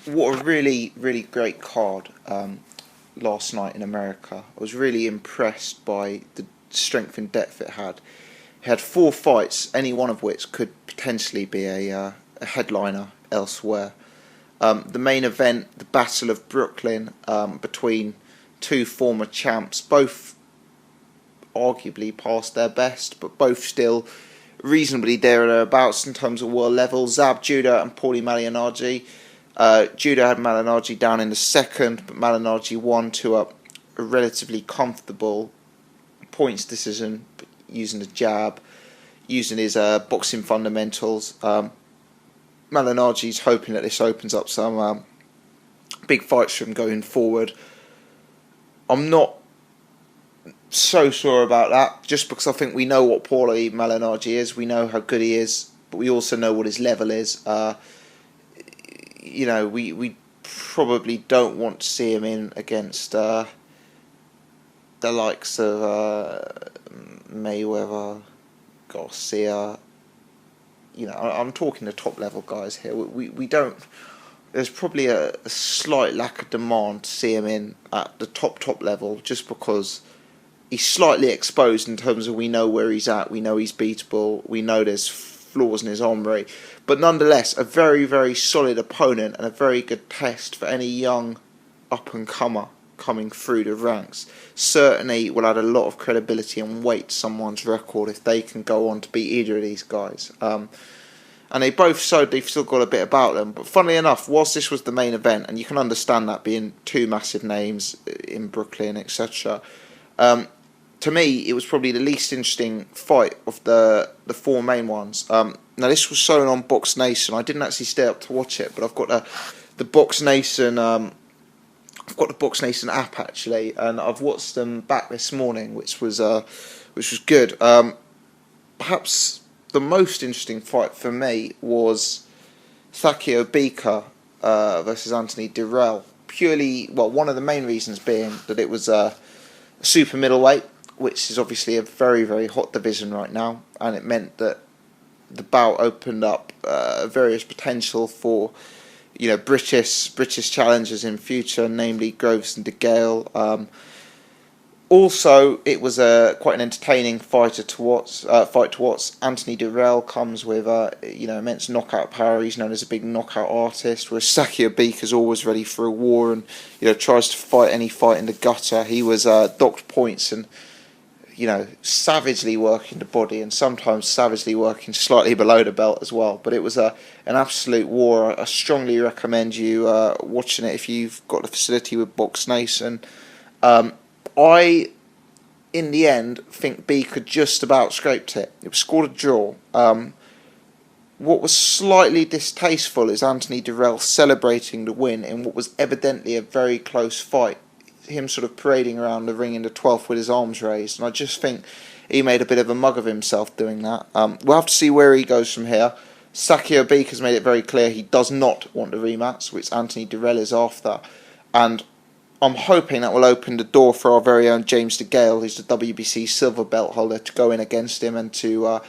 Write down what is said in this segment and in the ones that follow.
what a really, really great card last night in America. I was really impressed by the strength and depth it had. It had 4 fights, any one of which could potentially be a headliner elsewhere. The main event, the Battle of Brooklyn, between 2 former champs, both arguably past their best, but both still reasonably there or thereabouts in terms of world level. Zab Judah and Paulie Malignaggi. Judah had Malignaggi down in the second, but Malignaggi won to a relatively comfortable points decision using the jab, using his boxing fundamentals. Malignaggi's hoping that this opens up some big fights for him going forward. I'm not so sure about that, just because I think we know what Paulie Malignaggi is, we know how good he is, but we also know what his level is. We probably don't want to see him in against the likes of Mayweather, Garcia. I'm talking the top level guys here. We don't. There's probably a slight lack of demand to see him in at the top level, just because he's slightly exposed in terms of we know where he's at, we know he's beatable, we know there's flaws in his armory, but nonetheless a very, very solid opponent and a very good test for any young up-and-comer coming through the ranks. Certainly will add a lot of credibility and weight to someone's record if they can go on to beat either of these guys. And they both showed they've still got a bit about them. But funnily enough, whilst this was the main event, and you can understand that being 2 massive names in Brooklyn, etc., to me, it was probably the least interesting fight of the 4 main ones. Now, this was shown on Box Nation. I didn't actually stay up to watch it, but I've got the Box Nation. I've got the Box Nation app actually, and I've watched them back this morning, which was good. Perhaps the most interesting fight for me was Degale Vs Bika versus Anthony Dirrell. Purely, one of the main reasons being that it was a super middleweight, which is obviously a very, very hot division right now, and it meant that the bout opened up various potential for British challengers in future, namely Groves and Degale. Also, it was quite an entertaining fight to watch. Anthony Dirrell comes with immense knockout power. He's known as a big knockout artist, whereas Degale Vs is always ready for a war and tries to fight any fight in the gutter. He was docked points and savagely working the body, and sometimes savagely working slightly below the belt as well. But it was an absolute war. I strongly recommend you watching it if you've got the facility with Box Nation. I, in the end, think Bika just about scraped it. It was scored a draw. What was slightly distasteful is Anthony Dirrell celebrating the win in what was evidently a very close fight. Him sort of parading around the ring in the 12th with his arms raised, and I just think he made a bit of a mug of himself doing that. We'll have to see where he goes from here. Degale Vs has made it very clear he does not want the rematch, which Anthony Dirrell is after, and I'm hoping that will open the door for our very own James Degale, who's the WBC silver belt holder, to go in against him and to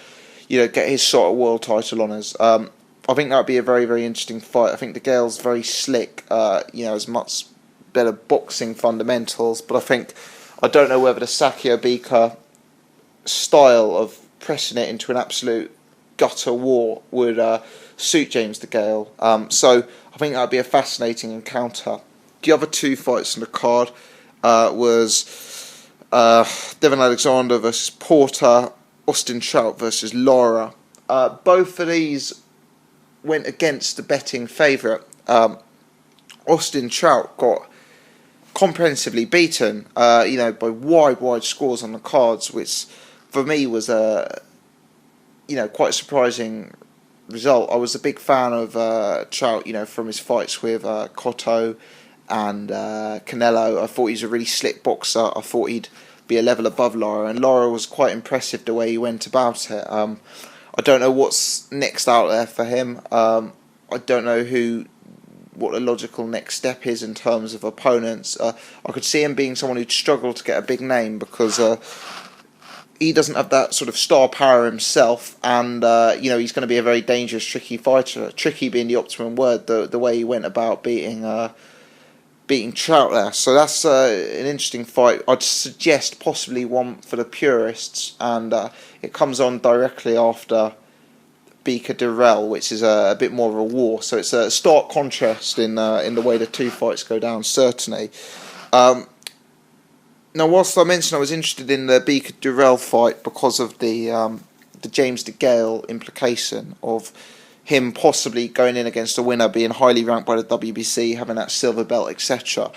get his sort of world title honours. I think that would be a very, very interesting fight. I think Degale's very slick, has much better boxing fundamentals, but I don't know whether the Degale Vs style of pressing it into an absolute gutter war would suit James Degale. So I think that would be a fascinating encounter. The other 2 fights on the card was Devon Alexander versus Porter, Austin Trout versus Lara. Both of these went against the betting favourite. Austin Trout got comprehensively beaten, by wide scores on the cards, which for me was quite a surprising result. I was a big fan of Trout, from his fights with Cotto and Canelo. I thought he was a really slick boxer. I thought he'd be a level above Lara, and Lara was quite impressive the way he went about it. I don't know what's next out there for him. I don't know what the logical next step is in terms of opponents. I could see him being someone who'd struggle to get a big name because he doesn't have that sort of star power himself, and you know, he's going to be a very dangerous, tricky fighter. Tricky being the optimum word. The way he went about beating Trout there. So that's an interesting fight. I'd suggest possibly one for the purists, and it comes on directly after Bika Degale, which is a bit more of a war. So it's a stark contrast in the way the two fights go down, certainly. Now, whilst I mentioned I was interested in the Bika Degale fight because of the James Degale implication of him possibly going in against a winner, being highly ranked by the WBC, having that silver belt, etc.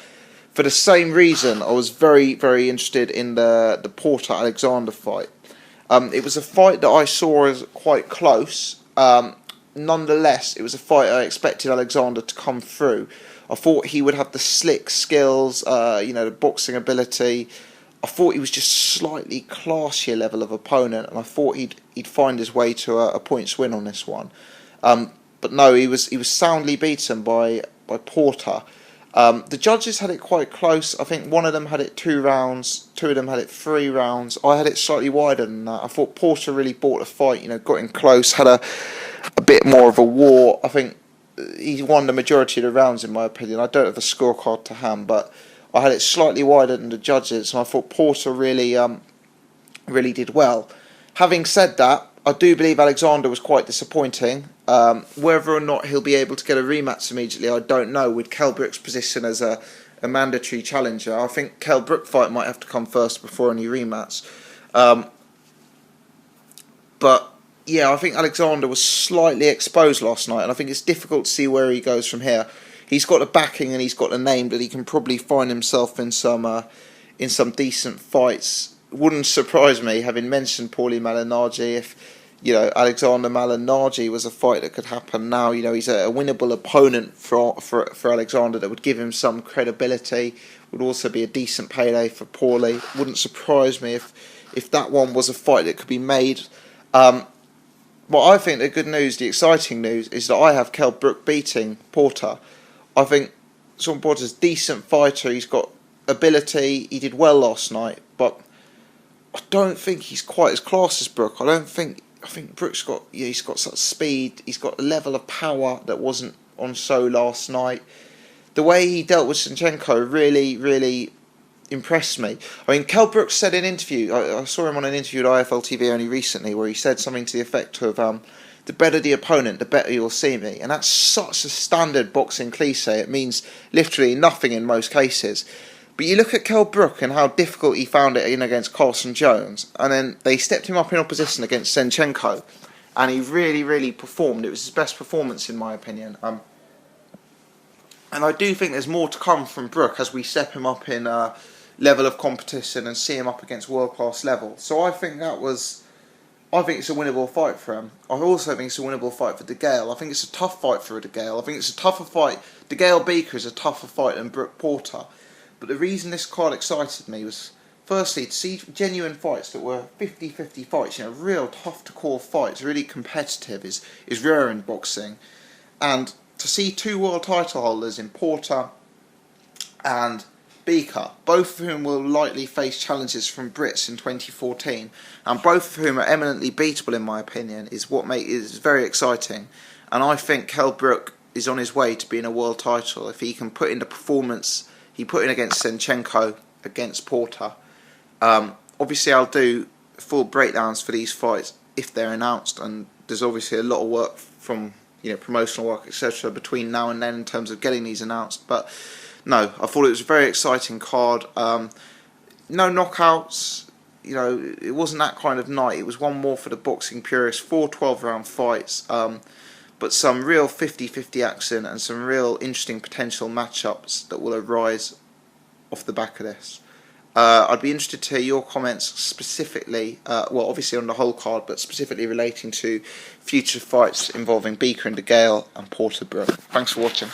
For the same reason, I was very, very interested in the Porter-Alexander fight. It was a fight that I saw as quite close. Nonetheless, it was a fight I expected Alexander to come through. I thought he would have the slick skills, the boxing ability. I thought he was just slightly classier level of opponent, and I thought he'd find his way to a points win on this one. But no, he was soundly beaten by Porter. The judges had it quite close. I think one of them had it 2 rounds, 2 of them had it 3 rounds. I had it slightly wider than that. I thought Porter really bought the fight, got in close, had a bit more of a war. I think he won the majority of the rounds, in my opinion. I don't have the scorecard to hand, but I had it slightly wider than the judges, and I thought Porter really did well. Having said that, I do believe Alexander was quite disappointing. Whether or not he'll be able to get a rematch immediately, I don't know. With Kell Brook's position as a mandatory challenger, I think Kell Brook fight might have to come first before any rematch. But yeah, I think Alexander was slightly exposed last night, and I think it's difficult to see where he goes from here. He's got the backing and he's got the name that he can probably find himself in some decent fights. It wouldn't surprise me, having mentioned Paulie Malignaggi, if Alexander Malignaggi was a fight that could happen now. He's a winnable opponent for Alexander that would give him some credibility. Would also be a decent payday for Paulie. Wouldn't surprise me if that one was a fight that could be made. But I think the good news, the exciting news, is that I have Kell Brook beating Porter. I think Sean Porter's a decent fighter. He's got ability. He did well last night, but I don't think he's quite as class as Brook. I think Brook's got he's got such speed. He's got a level of power that wasn't on show last night. The way he dealt with Senchenko really impressed me. I mean, Kell Brook said in an interview, I saw him on an interview at IFL TV only recently, where he said something to the effect of, the better the opponent, the better you'll see me. And that's such a standard boxing cliche. It means literally nothing in most cases. But you look at Kell Brook and how difficult he found it in against Carson Jones, and then they stepped him up in opposition against Senchenko, and he really performed. It was his best performance, in my opinion. And I do think there's more to come from Brook as we step him up in level of competition and see him up against world-class level. So I think it's a winnable fight for him. I also think it's a winnable fight for Degale. I think it's a tough fight for Degale. I think it's a tougher fight. Degale Bika is a tougher fight than Brook Porter. But the reason this card excited me was, firstly, to see genuine fights that were 50-50 fights, real tough-to-call fights, really competitive, is rare in boxing. And to see 2 world title holders in Porter and Bika, both of whom will likely face challenges from Brits in 2014, and both of whom are eminently beatable, in my opinion, is very exciting. And I think Kell Brook is on his way to being a world title if he can put in the performance he put in against Senchenko, against Porter. Obviously, I'll do full breakdowns for these fights if they're announced, and there's obviously a lot of work from promotional work, etc. between now and then in terms of getting these announced. But no, I thought it was a very exciting card. No knockouts. It wasn't that kind of night. It was one more for the boxing purists. 4 12-round fights. But some real 50-50 action and some real interesting potential matchups that will arise off the back of this. I'd be interested to hear your comments specifically, obviously on the whole card, but specifically relating to future fights involving Bika and Degale and Porter Brook. Thanks for watching.